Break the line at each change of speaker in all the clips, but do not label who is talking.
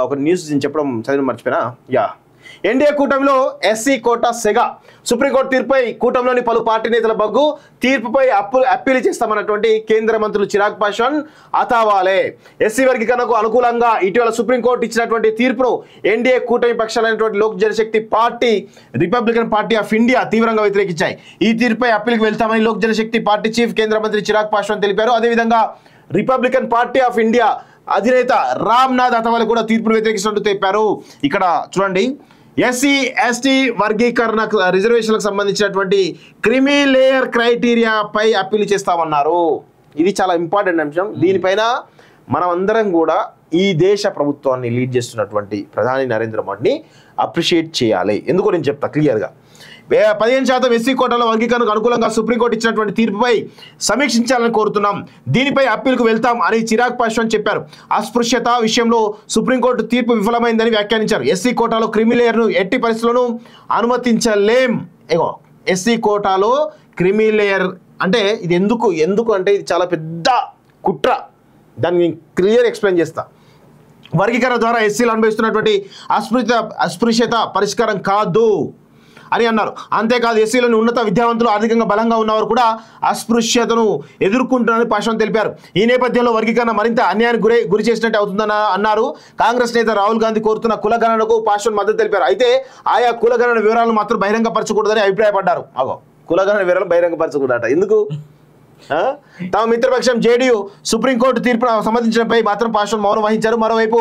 ఒక న్యూస్ చెప్పడం చదివి మర్చిపోయినా. ఎన్డీఏ కూటమిలో ఎస్సీ కోటా సెగ. సుప్రీంకోర్టు తీర్పుపై కూటమిలోని పలు పార్టీ నేతల బగ్గు. తీర్పుపై అప్పీల్ చేస్తామన్నటువంటి కేంద్ర మంత్రులు చిరాగ్ పాస్వాన్, అతావాలే. ఎస్సీ వర్గీకరణకు అనుకూలంగా ఇటీవల సుప్రీంకోర్టు ఇచ్చినటువంటి తీర్పును ఎన్డీఏ కూటమి పక్షాలైనటువంటి Lok Janshakti Party, Republican Party of India తీవ్రంగా వ్యతిరేకించాయి. ఈ తీర్పుపై అప్పీల్కి వెళ్తామని లోక్ జనశక్తి పార్టీ చీఫ్ కేంద్ర మంత్రి చిరాగ్ పాస్వాన్ తెలిపారు. అదేవిధంగా రిపబ్లికన్ పార్టీ ఆఫ్ ఇండియా అధినేత రామ్నాథ్ అథవాలే కూడా తీర్పును వ్యతిరేకిస్తున్నట్టు తెలిపారు. ఇక్కడ చూడండి, ఎస్సీ ఎస్టీ వర్గీకరణ రిజర్వేషన్లకు సంబంధించినటువంటి క్రిమీ లేయర్ క్రైటీరియాపై అప్పీల్ చేస్తామన్నారు. ఇది చాలా ఇంపార్టెంట్ అంశం. దీనిపైన మనం అందరం కూడా ఈ దేశ ప్రభుత్వాన్ని లీడ్ చేస్తున్నటువంటి ప్రధాని నరేంద్ర మోడీని అప్రిషియేట్ చేయాలి. ఎందుకో నేను చెప్తా క్లియర్గా. 15% ఎస్సీ కోటాల వర్గీకరణకు అనుకూలంగా సుప్రీంకోర్టు ఇచ్చినటువంటి తీర్పుపై సమీక్షించాలని కోరుతున్నాం. దీనిపై అప్పీల్కు వెళ్తాం అని చిరాగ్ పాస్వాన్ చెప్పారు. అస్పృశ్యత విషయంలో సుప్రీంకోర్టు తీర్పు విఫలమైందని వ్యాఖ్యానించారు. ఎస్సీ కోటాలో క్రిమిలేయర్ను ఎట్టి పరిస్థితుల్లోనూ అనుమతించలేం. ఎస్సీ కోటాలో క్రిమిలేయర్ అంటే ఇది ఎందుకు అంటే ఇది చాలా పెద్ద కుట్ర. దాన్ని నేను క్లియర్ ఎక్స్ప్లెయిన్ చేస్తా. వర్గీకరణ ద్వారా ఎస్సీలు అనుభవిస్తున్నటువంటి అస్పృశ్యత పరిష్కారం కాదు అని అన్నారు. అంతేకాదు, ఎస్సీలోని ఉన్నత విద్యావంతులు, ఆర్థికంగా బలంగా ఉన్నవారు కూడా అస్పృశ్యతను ఎదుర్కొంటున్నారని పాస్వాన్ తెలిపారు. ఈ నేపథ్యంలో వర్గీకరణ మరింత అన్యాయానికి గురి చేసినట్టు అవుతుందని అన్నారు. కాంగ్రెస్ నేత రాహుల్ గాంధీ కోరుతున్న కులగణనకు పాస్వాన్ మద్దతు తెలిపారు. అయితే ఆయా కులగణన వివరాలను మాత్రం బహిరంగపరచకూడదని అభిప్రాయపడ్డారు. కులగణన వివరాలు బహిరంగపరచకూడదట. ఎందుకు? తమ మిత్రపక్షం జేడీయూ సుప్రీంకోర్టు తీర్పును సమర్థించడంపై మాత్రం పాస్వాన్ మౌనం వహించారు. మరోవైపు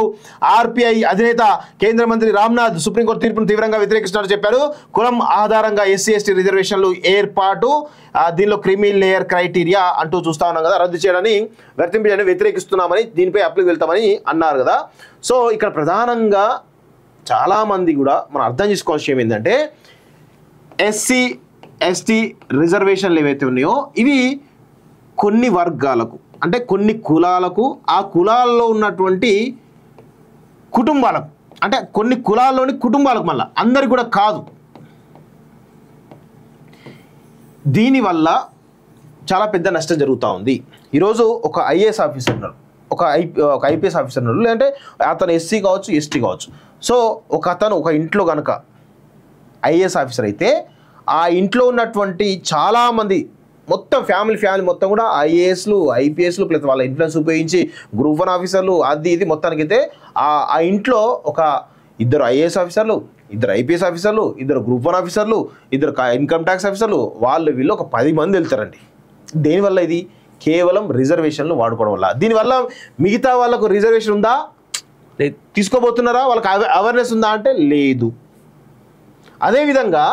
ఆర్పీఐ అధినేత కేంద్ర మంత్రి రామ్నాథ్ సుప్రీంకోర్టు తీర్పును తీవ్రంగా వ్యతిరేకిస్తున్నట్టు చెప్పారు. కులం ఆధారంగా ఎస్సీ ఎస్టీ రిజర్వేషన్లు ఏర్పాటు, దీనిలో క్రిమీ లేయర్ క్రైటీరియా అంటూ చూస్తా ఉన్నాం కదా, రద్దు చేయడాన్ని వ్యతిరేకిస్తున్నామని, దీనిపై అప్పీల్కి వెళ్తామని అన్నారు కదా. సో ఇక్కడ ప్రధానంగా చాలామంది కూడా మనం అర్థం చేసుకోవాల్సిన విషయం ఏంటంటే, ఎస్సీ ఎస్టీ రిజర్వేషన్లు ఏవైతే ఉన్నాయో ఇవి కొన్ని వర్గాలకు, అంటే కొన్ని కులాలకు, ఆ కులాల్లో ఉన్నటువంటి కుటుంబాలకు, అంటే కొన్ని కులాల్లోని కుటుంబాలకు, మళ్ళీ అందరికి కూడా కాదు. దీనివల్ల చాలా పెద్ద నష్టం జరుగుతూ ఉంది. ఈరోజు ఒక ఐఏఎస్ ఆఫీసర్ ఉన్నారు, ఒక ఐపీఎస్ ఆఫీసర్ ఉన్నారు, లేదంటే అతను ఎస్సీ కావచ్చు, ఎస్టీ కావచ్చు. సో ఒక ఇంట్లో కనుక ఐఏఎస్ ఆఫీసర్ అయితే ఆ ఇంట్లో ఉన్నటువంటి చాలామంది మొత్తం ఫ్యామిలీ మొత్తం కూడా ఐఏఎస్లు, ఐపీఎస్లు ప్లస్ వాళ్ళ ఇన్ఫ్లుయెన్స్ ఉపయోగించి గ్రూప్ 1 ఆఫీసర్లు, అది ఇది మొత్తానికైతే ఆ ఇంట్లో ఒక 2 ఐఏఎస్ ఆఫీసర్లు, 2 ఐపీఎస్ ఆఫీసర్లు, 2 గ్రూప్ 1 ఆఫీసర్లు, 2 ఇన్కమ్ ట్యాక్స్ ఆఫీసర్లు, వీళ్ళు ఒక 10 మంది వెళ్తారండి. దేనివల్ల? ఇది కేవలం రిజర్వేషన్లు వాడుకోవడం వల్ల. దీనివల్ల మిగతా వాళ్ళకు రిజర్వేషన్ ఉందా, తీసుకోబోతున్నారా, వాళ్ళకి అవేర్నెస్ ఉందా అంటే లేదు. అదేవిధంగా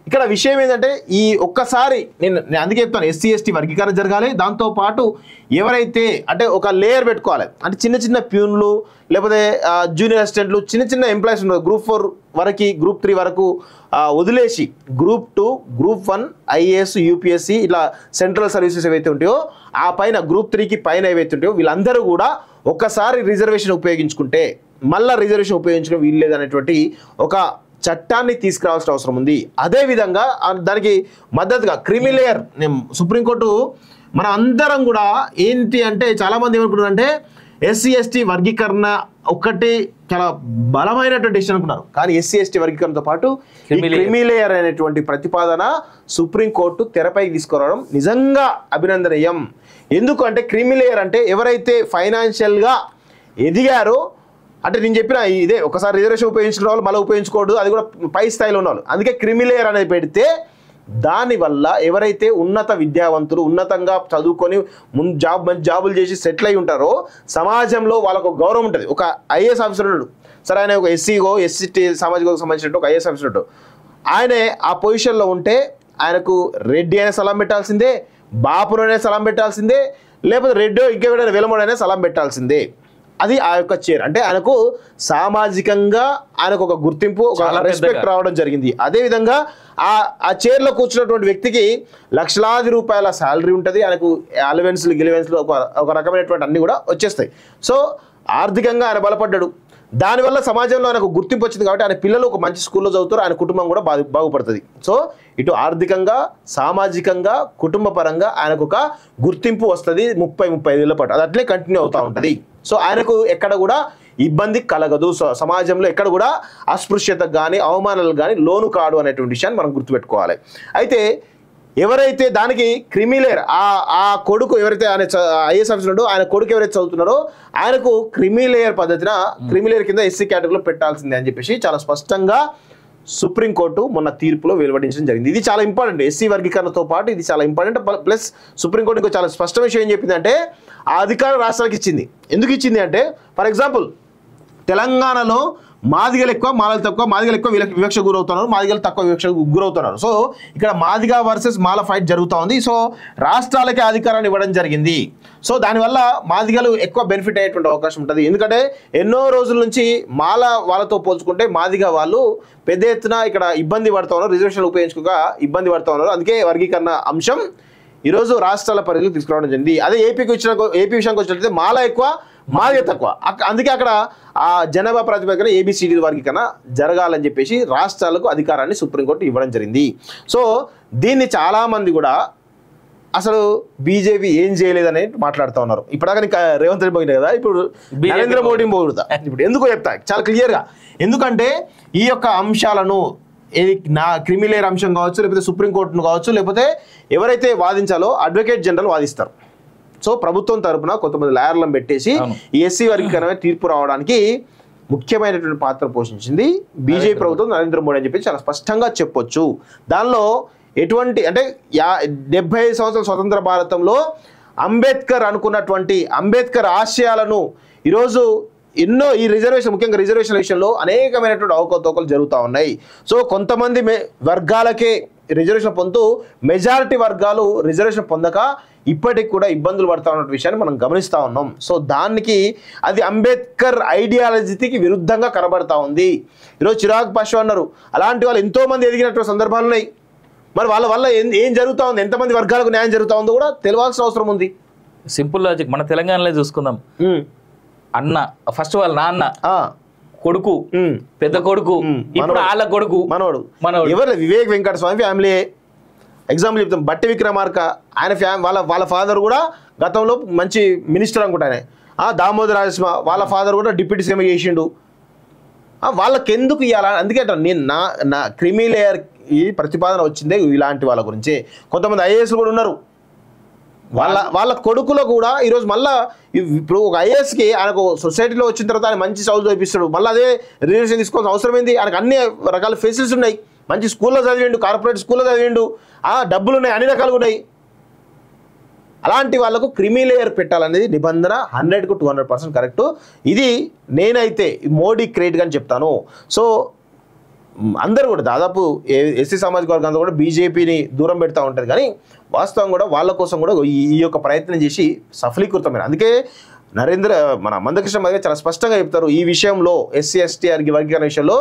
ఇక్కడ విషయం ఏంటంటే, ఈ ఒక్కసారి నేను అందుకే చెప్తాను, ఎస్సీ ఎస్టీ వర్గీకరణ జరగాలి. దాంతోపాటు ఎవరైతే అంటే ఒక లేయర్ పెట్టుకోవాలి, అంటే చిన్న ప్యూన్లు లేకపోతే జూనియర్ అసిస్టెంట్లు, చిన్న ఎంప్లాయీస్ ఉన్నారు, గ్రూప్ 4 వరకు, గ్రూప్ 3 వరకు వదిలేసి గ్రూప్ 2, గ్రూప్ 1, ఐఏఎస్, యూపీఎస్సీ ఇట్లా సెంట్రల్ సర్వీసెస్ ఏవైతే ఉంటాయో ఆ పైన గ్రూప్ 3కి పైన ఏవైతే ఉంటాయో వీళ్ళందరూ కూడా ఒక్కసారి రిజర్వేషన్ ఉపయోగించుకుంటే మళ్ళీ రిజర్వేషన్ ఉపయోగించడం వీలు లేదనేటువంటి ఒక చట్టాన్ని తీసుకురావాల్సిన అవసరం ఉంది. అదేవిధంగా దానికి మద్దతుగా క్రిమీ లేయర్ సుప్రీంకోర్టు మన అందరం కూడా ఏంటి అంటే, చాలామంది ఏమనుకుంటున్నారంటే ఎస్సీ ఎస్టీ వర్గీకరణ ఒక్కటి చాలా బలమైనటువంటి డెసిషన్ అనుకున్నారు. కానీ ఎస్సీ ఎస్టీ వర్గీకరణతో పాటు క్రిమీ లేయర్ అనేటువంటి ప్రతిపాదన సుప్రీంకోర్టు తెరపైకి తీసుకురావడం నిజంగా అభినందనీయం. ఎందుకంటే క్రిమీ లేయర్ అంటే ఎవరైతే ఫైనాన్షియల్గా ఎదిగారో, అంటే నేను చెప్పిన ఇదే ఒకసారి రిజర్వేషన్ ఉపయోగించుకున్న వాళ్ళు మళ్ళీ ఉపయోగించుకోవద్దు, అది కూడా పై స్థాయిలో ఉన్నవాళ్ళు. అందుకే క్రిమీ లేయర్ అనేది పెడితే దానివల్ల ఎవరైతే ఉన్నత విద్యావంతులు, ఉన్నతంగా చదువుకొని మంచి జాబులు చేసి సెటిల్ అయి ఉంటారో సమాజంలో వాళ్ళకు గౌరవం ఉంటుంది. ఒక ఐఏఎస్ ఆఫీసర్ ఉన్నాడు, సరే ఆయన ఒక ఎస్సీగో ఎస్సీ సామాజికకు సంబంధించినట్టు ఒక ఐఏఎస్ ఆఫీసర్ ఉంటాడు. ఆయనే ఆ పొజిషన్లో ఉంటే ఆయనకు రెడ్డి అయినా సలాం పెట్టాల్సిందే, బాపునైనా సలాం పెట్టాల్సిందే, లేకపోతే రెడ్డో ఇంకెవరైనా వెలమడైనా సలాం పెట్టాల్సిందే. అది ఆ యొక్క చైర్ అంటే ఆయనకు సామాజికంగా ఆయనకు ఒక గుర్తింపు, ఒక రెస్పెక్ట్ రావడం జరిగింది. అదేవిధంగా ఆ చైర్లో కూర్చున్నటువంటి వ్యక్తికి లక్షలాది రూపాయల శాలరీ ఉంటుంది, ఆయనకు అలవెన్స్లు గిలవెన్స్లు ఒక రకమైనటువంటి అన్నీ కూడా వచ్చేస్తాయి. సో ఆర్థికంగా ఆయన బలపడ్డాడు, దానివల్ల సమాజంలో ఆయనకు గుర్తింపు వచ్చింది. కాబట్టి ఆయన పిల్లలు ఒక మంచి స్కూల్లో చదువుతారు, ఆయన కుటుంబం కూడా బాగుపడుతుంది. సో ఇటు ఆర్థికంగా, సామాజికంగా, కుటుంబ పరంగా ఆయనకు ఒక గుర్తింపు వస్తుంది 30-35 ఏళ్ల పాటు. అది అట్లే కంటిన్యూ అవుతూ ఉంటుంది. సో ఆయనకు ఎక్కడ కూడా ఇబ్బంది కలగదు, సమాజంలో ఎక్కడ కూడా అస్పృశ్యతకు కానీ అవమానాలకు కానీ లోను కాడు అనేటువంటి విషయాన్ని మనం గుర్తుపెట్టుకోవాలి. అయితే ఎవరైతే దానికి క్రిమిలేయర్ ఆ కొడుకు ఎవరైతే ఆయన ఐఏఎస్ ఆఫీసర్ ఉన్నాడో ఆయన కొడుకు ఎవరైతే చదువుతున్నారో ఆయనకు క్రిమిలేయర్ పద్ధతిన క్రిమిలేయర్ కింద ఎస్సీ కేటగిరీలో పెట్టాల్సిందే అని చెప్పేసి చాలా స్పష్టంగా సుప్రీంకోర్టు మొన్న తీర్పులో వెలువడించడం జరిగింది. ఇది చాలా ఇంపార్టెంట్, ఎస్సీ వర్గీకరణతో పాటు ఇది చాలా ఇంపార్టెంట్. ప్లస్ సుప్రీంకోర్టు ఇంకో చాలా స్పష్ట విషయం ఏం చెప్పిందంటే ఆ అధికారం రాష్ట్రాలకు ఇచ్చింది. ఎందుకు ఇచ్చింది అంటే ఫర్ ఎగ్జాంపుల్ తెలంగాణలో మాదిగలు ఎక్కువ మాలలు తక్కువ, మాదిగలు ఎక్కువ వివక్ష గురవుతున్నారు, మాదిగలు తక్కువ వివక్ష గురవుతున్నారు. సో ఇక్కడ మాదిగ వర్సెస్ మాల ఫైట్ జరుగుతూ ఉంది. సో రాష్ట్రాలకే అధికారాన్ని ఇవ్వడం జరిగింది. సో దానివల్ల మాదిగలు ఎక్కువ బెనిఫిట్ అయ్యేటువంటి అవకాశం ఉంటుంది. ఎందుకంటే ఎన్నో రోజుల నుంచి మాల వాళ్ళతో పోల్చుకుంటే మాదిగ వాళ్ళు పెద్ద ఎత్తున ఇక్కడ ఇబ్బంది పడుతూ ఉన్నారు, రిజర్వేషన్లు ఉపయోగించుకోక ఇబ్బంది పడుతూ ఉన్నారు. అందుకే వర్గీకరణ అంశం ఈరోజు రాష్ట్రాల పరిధిలో తీసుకురావడం జరిగింది. అదే ఏపీ విషయానికి వచ్చినట్లయితే మాల ఎక్కువ మాదిగ తక్కువ, అందుకే అక్కడ ఆ జనాభా ప్రాతిపదికన ఏబిసిడి వర్గీకరణ జరగాలని చెప్పేసి రాష్ట్రాలకు అధికారాన్ని సుప్రీంకోర్టు ఇవ్వడం జరిగింది. సో దీన్ని చాలామంది కూడా అసలు బీజేపీ ఏం చేయలేదని మాట్లాడుతూ ఉన్నారు. ఇప్పటిదాకా నీకు రేవంత్ రెడ్డి పోయింది కదా, ఇప్పుడు నరేంద్ర మోడీ పోగుడుతా. ఇప్పుడు ఎందుకో చెప్తా చాలా క్లియర్గా. ఎందుకంటే ఈ యొక్క అంశాలను ఏది నా క్రిమిలేయర్ అంశం కావచ్చు, లేకపోతే సుప్రీంకోర్టును కావచ్చు, లేకపోతే ఎవరైతే వాదించాలో అడ్వకేట్ జనరల్ వాదిస్తారు. సో ప్రభుత్వం తరపున కొంతమంది లాయర్లను పెట్టేసి ఈ ఎస్సీ వర్గీకరణ తీర్పు రావడానికి ముఖ్యమైనటువంటి పాత్ర పోషించింది బీజేపీ ప్రభుత్వం, నరేంద్ర మోడీ అని చెప్పి చాలా స్పష్టంగా చెప్పొచ్చు. దానిలో ఎటువంటి అంటే 75 సంవత్సరాల స్వతంత్ర భారతంలో అంబేద్కర్ అనుకున్నటువంటి అంబేద్కర్ ఆశయాలను ఈరోజు ఎన్నో ఈ రిజర్వేషన్ ముఖ్యంగా రిజర్వేషన్ విషయంలో అనేకమైనటువంటి అవకతవకలు జరుగుతూ ఉన్నాయి. సో కొంతమంది వర్గాలకే రిజర్వేషన్ పొందుతూ మెజారిటీ వర్గాలు రిజర్వేషన్ పొందక ఇప్పటికి కూడా ఇబ్బందులు పడతా ఉన్న విషయాన్ని మనం గమనిస్తూ ఉన్నాం. సో దానికి అది అంబేద్కర్ ఐడియాలజీకి విరుద్ధంగా కనబడతా ఉంది. ఈరోజు చిరాగ్ పాషా అన్నారు, అలాంటి వాళ్ళు ఎంతోమంది ఎదిగినటువంటి సందర్భాలు ఉన్నాయి. మరి వాళ్ళ వల్ల ఏం జరుగుతూ ఉంది, ఎంతమంది వర్గాలకు న్యాయం జరుగుతూ ఉందో కూడా తెలియాల్సిన అవసరం ఉంది.
సింపుల్ లాజిక్ మన తెలంగాణలో చూసుకుందాం. అన్న ఫస్ట్ వాళ్ళ నాన్న కొడుకు పెద్ద కొడుకు ఇప్పుడు వాళ్ళ కొడుకు మనోడు
ఎవరు వివేక్ వెంకట స్వామి ఫ్యామిలీ ఎగ్జాంపుల్ చెప్తాం. బట్టి విక్రమార్క ఆయన వాళ్ళ ఫాదర్ కూడా గతంలో మంచి మినిస్టర్ అనుకుంటానే. దామోదర్ రాజస్మ వాళ్ళ ఫాదర్ కూడా డిప్యూటీ సీఎం చేసిండు. వాళ్ళకి ఎందుకు ఇవ్వాలా? అందుకే నేను నా క్రిమిలేయర్ ఈ ప్రతిపాదన వచ్చిందే ఇలాంటి వాళ్ళ గురించి. కొంతమంది ఐఏఎస్లు కూడా ఉన్నారు, వాళ్ళ కొడుకులో కూడా ఈరోజు మళ్ళీ ఇప్పుడు ఒక ఐఏఎస్కి ఆయనకు సొసైటీలో వచ్చిన తర్వాత ఆయన మంచి చదువు చూపిస్తాడు, మళ్ళీ అదే రిజర్వేషన్ తీసుకోవాల్సిన అవసరం ఏంది? ఆయనకు అన్ని రకాల ఫెసిలిటీస్ ఉన్నాయి, మంచి స్కూల్లో చదివిండు, కార్పొరేట్ స్కూల్లో చదివిండు, డబ్బులు ఉన్నాయి, అన్ని రకాలుగా ఉన్నాయి. అలాంటి వాళ్ళకు క్రిమిలేయర్ పెట్టాలనేది నిబంధన 100కు 200% కరెక్టు. ఇది నేనైతే మోడీ క్రెడిట్ అని చెప్తాను. సో అందరూ కూడా దాదాపు ఎస్సీ సామాజిక వర్గం అంతా కూడా బీజేపీని దూరం పెడతా ఉంటుంది, కానీ వాస్తవం కూడా వాళ్ళ కోసం కూడా ఈ యొక్క ప్రయత్నం చేసి సఫలీకృతమైన. అందుకే మన మందకృష్ణ మాదిగ చాలా స్పష్టంగా చెప్తారు ఈ విషయంలో, ఎస్సీ ఎస్టీ వర్గీకరణ విషయంలో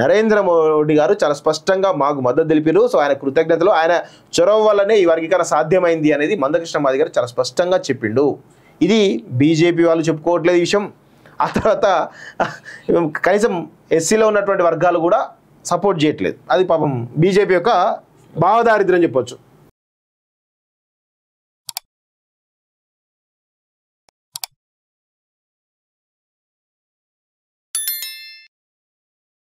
నరేంద్ర మోడీ గారు చాలా స్పష్టంగా మాకు మద్దతు తెలిపారు. సో ఆయన కృతజ్ఞతలు, ఆయన చొరవ వల్లనే ఈ వర్గీకరణ సాధ్యమైంది అనేది మందకృష్ణ మాదిగ గారు చాలా స్పష్టంగా చెప్పిండు. ఇది బీజేపీ వాళ్ళు చెప్పుకోవట్లేదు ఈ విషయం. ఆ తర్వాత కనీసం ఎస్సీలో ఉన్నటువంటి వర్గాలు కూడా సపోర్ట్ చేయట్లేదు. అది పాపం బీజేపీ యొక్క భావదారిద్ర్యం చెప్పొచ్చు.